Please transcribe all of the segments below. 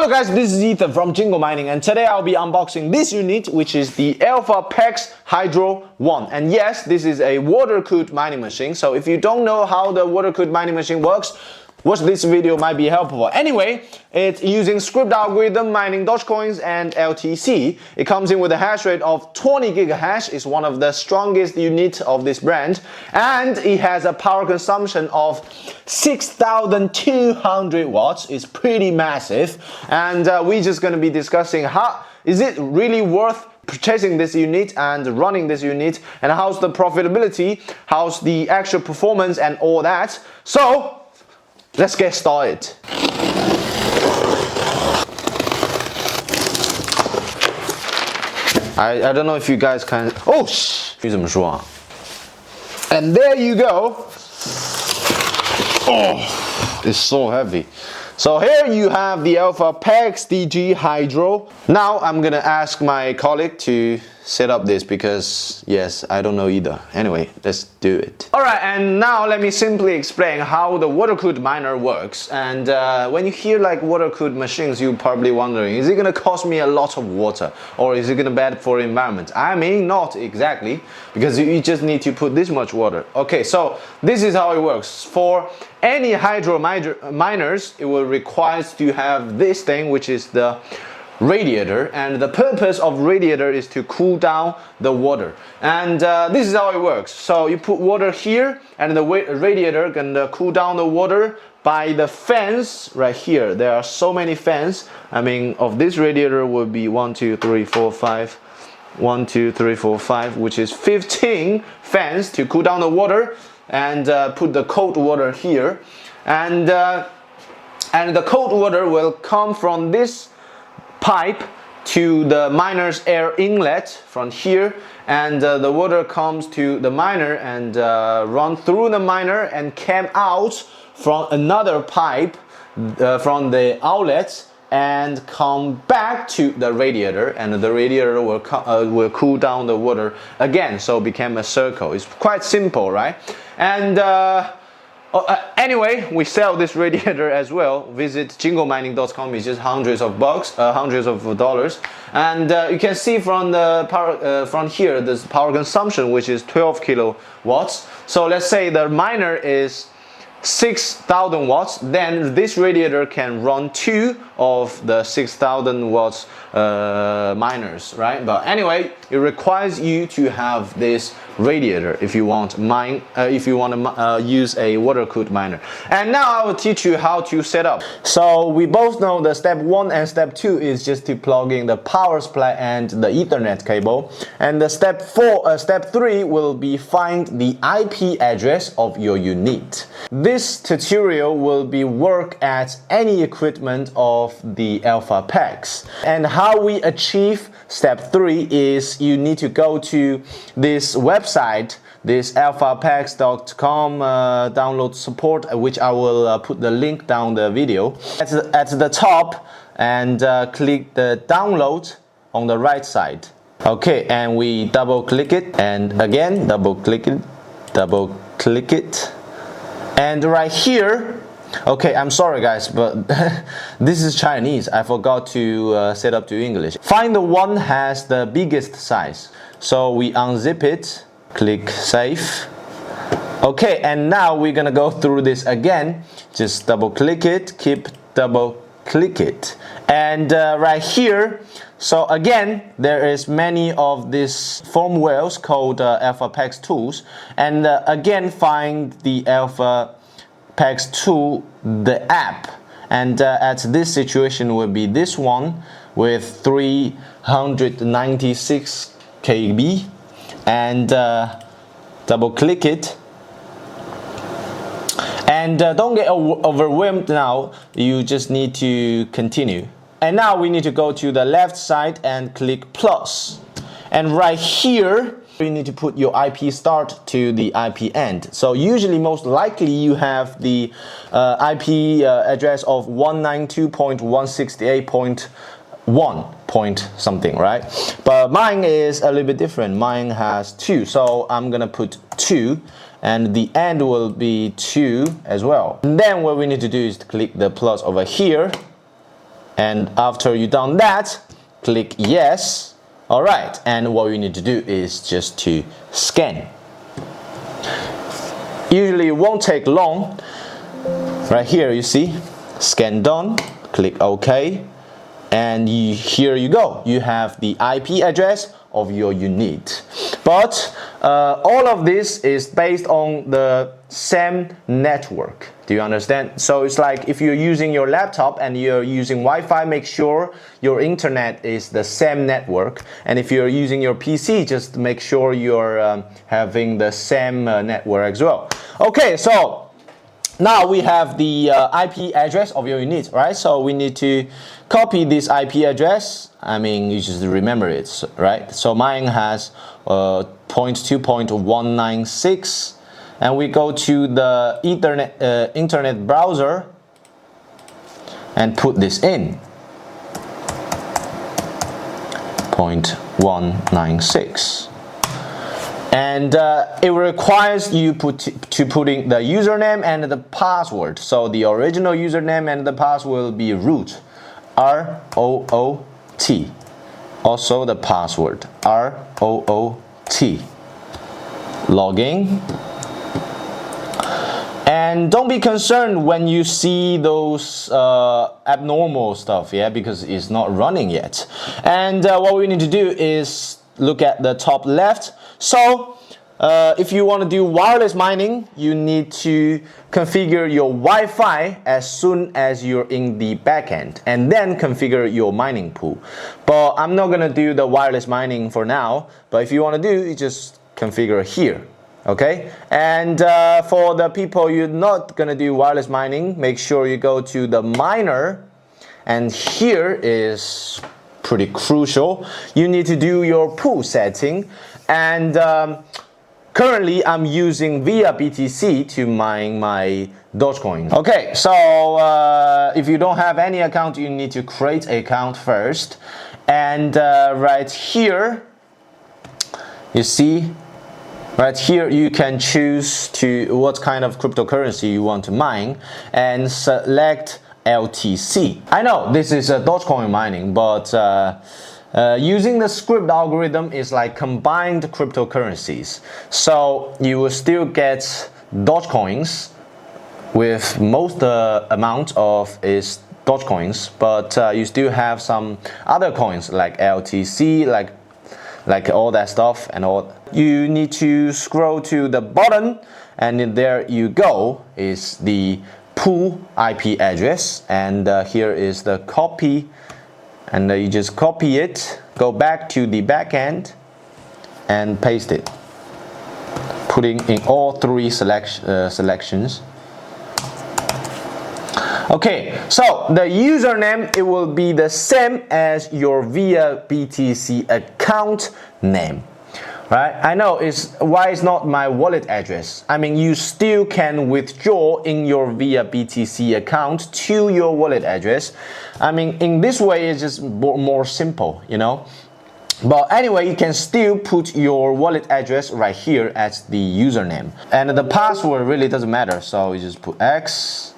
Hello guys, this is Ethan from Jingle Mining, and today I'll be unboxing this unit, which is the Elphapex Hydro 1. And yes, this is a water-cooled mining machine, so if you don't know how the water-cooled mining machine works, watch this video, might be helpful. Anyway, it's using Scrypt algorithm mining Dogecoins and LTC. It comes in with a hash rate of 20 gigahash. It's one of the strongest units of this brand, and it has a power consumption of 6,200 watts. It's pretty massive, and we're just going to be discussing how is it really worth purchasing this unit and running this unit, and how's the profitability, how's the actual performance, and all that. So let's get started. I don't know if you guys can. Oh, 你怎么说啊? And there you go. Oh, it's so heavy. So here you have the Elphapex DG Hydro. Now I'm gonna ask my colleague to set up this because yes, I don't know either. Anyway, let's do it. Alright, and now let me simply explain how the water-cooled miner works. And when you hear like water-cooled machines, you're probably wondering, is it gonna cost me a lot of water, or is it gonna be bad for the environment? I mean, not exactly, because you just need to put this much water. Okay, so this is how it works. For any hydro miners, it will require to have this thing, which is the radiator, and the purpose of radiator is to cool down the water. And this is how it works. So you put water here, and the radiator can cool down the water by the fans right here. There are so many fans. I mean, of this radiator would be 1 2 3 4 5 1 2 3 4 5, which is 15 fans to cool down the water, and put the cold water here, and the cold water will come from this pipe to the miner's air inlet from here, and the water comes to the miner and run through the miner and came out from another pipe from the outlet and come back to the radiator, and the radiator will cool down the water again, so it became a circle. It's quite simple, right? And anyway, we sell this radiator as well. Visit jinglemining.com. It's just hundreds of dollars, and you can see from the power from here this power consumption, which is 12 kilowatts. So let's say the miner is 6,000 watts, then this radiator can run 2 of the 6,000 watts miners, right? But anyway, it requires you to have this radiator if you want to use a water-cooled miner. And now I will teach you how to set up. So we both know the step 1 and step 2 is just to plug in the power supply and the Ethernet cable, and the step 3 will be find the IP address of your unit. This tutorial will be work at any equipment of the Elphapex. And how we achieve step 3 is you need to go to this website, this elphapex.com download support, which I will put the link down the video at the top, and click the download on the right side. Okay, and we double click it, and again double click it, and right here. Okay, I'm sorry guys, but this is Chinese. I forgot to set up to English. Find the one has the biggest size. So we unzip it, click save. Okay, and now we're gonna go through this again. Just double click it, keep double click it. And right here, so again, there is many of these firmwares called Elphapex tools. And again, find the Elphapex tool, the app, and at this situation will be this one with 396 KB, and double click it, and don't get overwhelmed now, you just need to continue. And now we need to go to the left side and click plus, and right here you need to put your IP start to the IP end. So usually, most likely, you have the IP address of 192.168.1 point something, right? But mine is a little bit different. Mine has 2, so I'm gonna put 2, and the end will be 2 as well. And then what we need to do is to click the plus over here, And after you've done that, click yes. All right, and what you need to do is just to scan. Usually it won't take long. Right here you see, scan done, click OK, and here you go. You have the IP address of your unit. But all of this is based on the same network. Do you understand? So it's like if you're using your laptop and you're using Wi-Fi, make sure your internet is the same network. And if you're using your PC, just make sure you're having the same network as well. Okay, so now we have the IP address of your unit, right? So we need to copy this IP address. I mean, you just remember it, right? So mine has 0.2.196. And we go to the internet browser and put this in 0.196. And it requires you to put in the username and the password. So the original username and the password will be root, R-O-O-T. Also the password, R-O-O-T. Login. And don't be concerned when you see those abnormal stuff, yeah, because it's not running yet. And what we need to do is look at the top left. So if you want to do wireless mining, you need to configure your Wi-Fi as soon as you're in the backend, and then configure your mining pool. But I'm not going to do the wireless mining for now, but if you want to do, you just configure here. Okay, and for the people you're not gonna do wireless mining, make sure you go to the miner, and here is pretty crucial. You need to do your pool setting, and currently I'm using via BTC to mine my Dogecoin. Okay, so if you don't have any account, you need to create an account first, and right here you see. Right here you can choose to what kind of cryptocurrency you want to mine and select LTC. I know this is a Dogecoin mining, but using the Scrypt algorithm is like combined cryptocurrencies. So you will still get Dogecoins with most amount of is Dogecoins, but you still have some other coins like LTC, like all that stuff and all. You need to scroll to the bottom, and there you go is the pool IP address, and here is the copy, and you just copy it, go back to the backend and paste it, putting in all three selections. Okay, so the username, it will be the same as your via BTC account name, right? I know why it's not my wallet address. I mean, you still can withdraw in your via BTC account to your wallet address. I mean, in this way, it's just more simple, you know. But anyway, you can still put your wallet address right here as the username, and the password really doesn't matter. So you just put X,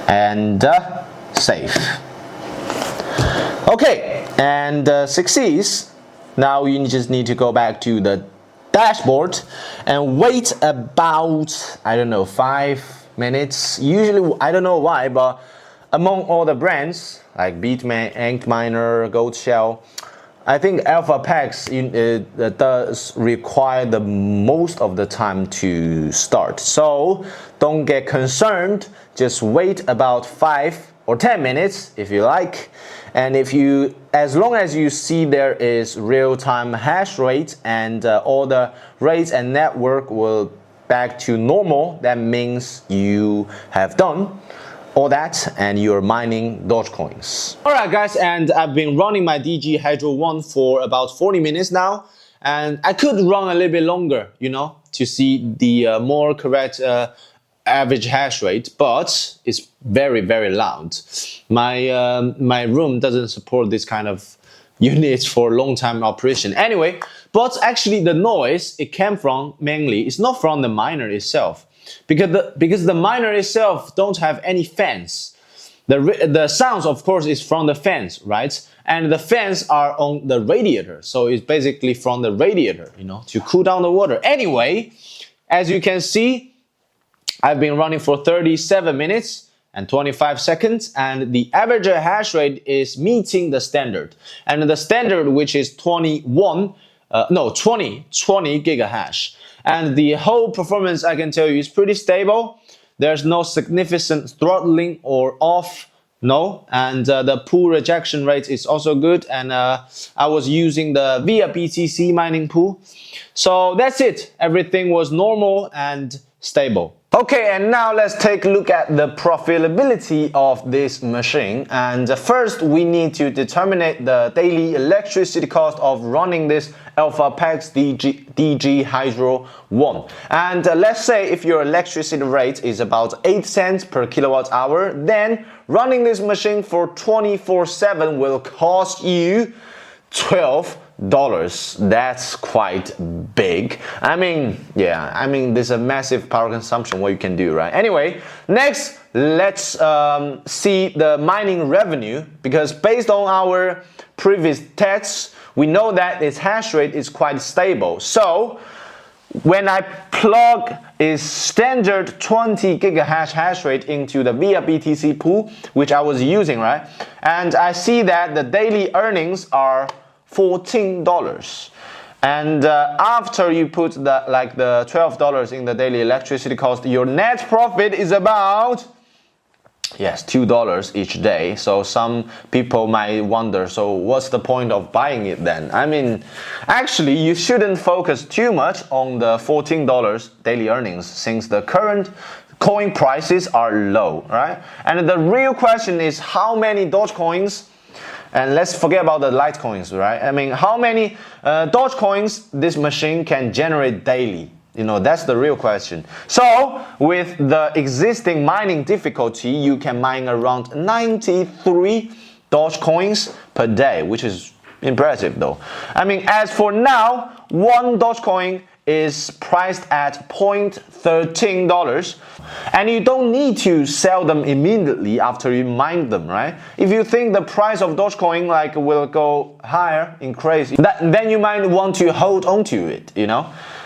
and save. Okay, and succeeds. Now you just need to go back to the dashboard and wait about, I don't know, 5 minutes. Usually, I don't know why, but among all the brands like Bitmain, Antminer, Goldshell, I think Elphapex does require the most of the time to start. So don't get concerned. Just wait about 5 or 10 minutes if you like. And as long as you see there is real-time hash rate and all the rates and network will back to normal, that means you have done all that and you're mining Dogecoins. Alright guys, and I've been running my DG Hydro 1 for about 40 minutes now, and I could run a little bit longer, you know, to see the more correct average hash rate, but it's very, very loud. My room doesn't support this kind of units for long time operation. Anyway, but actually the noise it came from mainly, it's not from the miner itself. because the miner itself don't have any fans. The sounds, of course, is from the fans, right? And the fans are on the radiator, so it's basically from the radiator, you know, to cool down the water. Anyway, as you can see, I've been running for 37 minutes and 25 seconds, and the average hash rate is meeting the standard. And the standard, which is 20 gigahash. And the whole performance, I can tell you, is pretty stable. There's no significant throttling or off, no. And the pool rejection rate is also good. And I was using the via BTC mining pool. So that's it. Everything was normal and stable. Okay, and now let's take a look at the profitability of this machine. And first, we need to determine the daily electricity cost of running this Elphapex DG Hydro 1. And let's say if your electricity rate is about 8 cents per kilowatt hour, then running this machine for 24/7 will cost you $12. That's quite big. I mean, there's a massive power consumption, what you can do, right? Anyway, next, let's see the mining revenue, because based on our previous tests, we know that its hash rate is quite stable. So when I plug its standard 20 gigahash hash rate into the via BTC pool, which I was using, right? And I see that the daily earnings are $14. And after you put the $12 in the daily electricity cost, your net profit is about, yes, $2 each day. So some people might wonder, so what's the point of buying it then? I mean, actually, you shouldn't focus too much on the $14 daily earnings, since the current coin prices are low, right? And the real question is how many Dogecoins, and let's forget about the Litecoins, right? I mean, how many Dogecoins this machine can generate daily? You know, that's the real question. So, with the existing mining difficulty, you can mine around 93 Dogecoins per day, which is impressive though. I mean, as for now, one Dogecoin is priced at $0.13, and you don't need to sell them immediately after you mine them, right? If you think the price of Dogecoin will go higher, increase, then you might want to hold on to it, you know?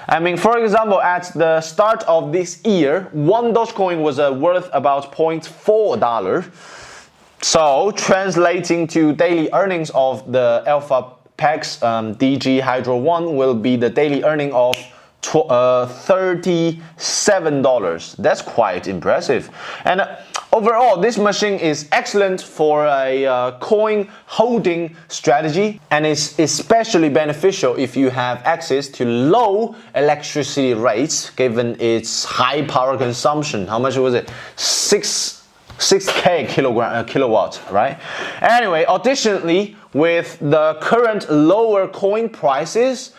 I mean, for example, at the start of this year, one Dogecoin was worth about $0.4. So, translating to daily earnings of the Elphapex DG Hydro 1 will be the daily earning of $37. That's quite impressive. And overall, this machine is excellent for a coin holding strategy, and is especially beneficial if you have access to low electricity rates, given its high power consumption. How much was it? 6K kilowatt, right? Anyway, additionally, with the current lower coin prices,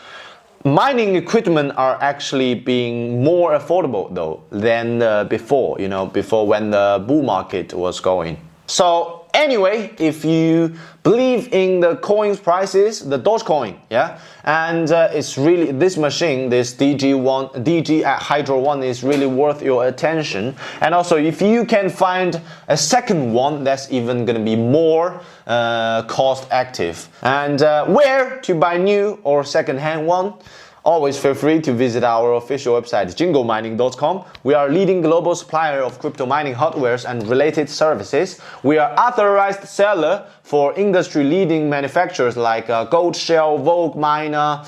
mining equipment are actually being more affordable though than before, you know, before when the bull market was going. So anyway, if you believe in the coins prices, the Dogecoin, yeah, and it's really, this machine, this DG Hydro 1 is really worth your attention. And also, if you can find a second one, that's even gonna be more cost active. And where to buy new or second-hand one? Always feel free to visit our official website, jingomining.com. We are a leading global supplier of crypto mining hardwares and related services. We are authorized seller for industry-leading manufacturers like Gold Shell, Vogue Miner,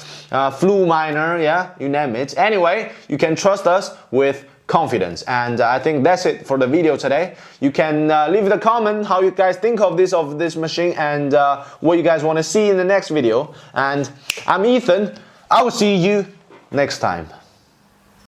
Flu Miner, yeah, you name it. Anyway, you can trust us with confidence. And I think that's it for the video today. You can leave a comment how you guys think of this machine, and what you guys want to see in the next video. And I'm Ethan. I will see you next time.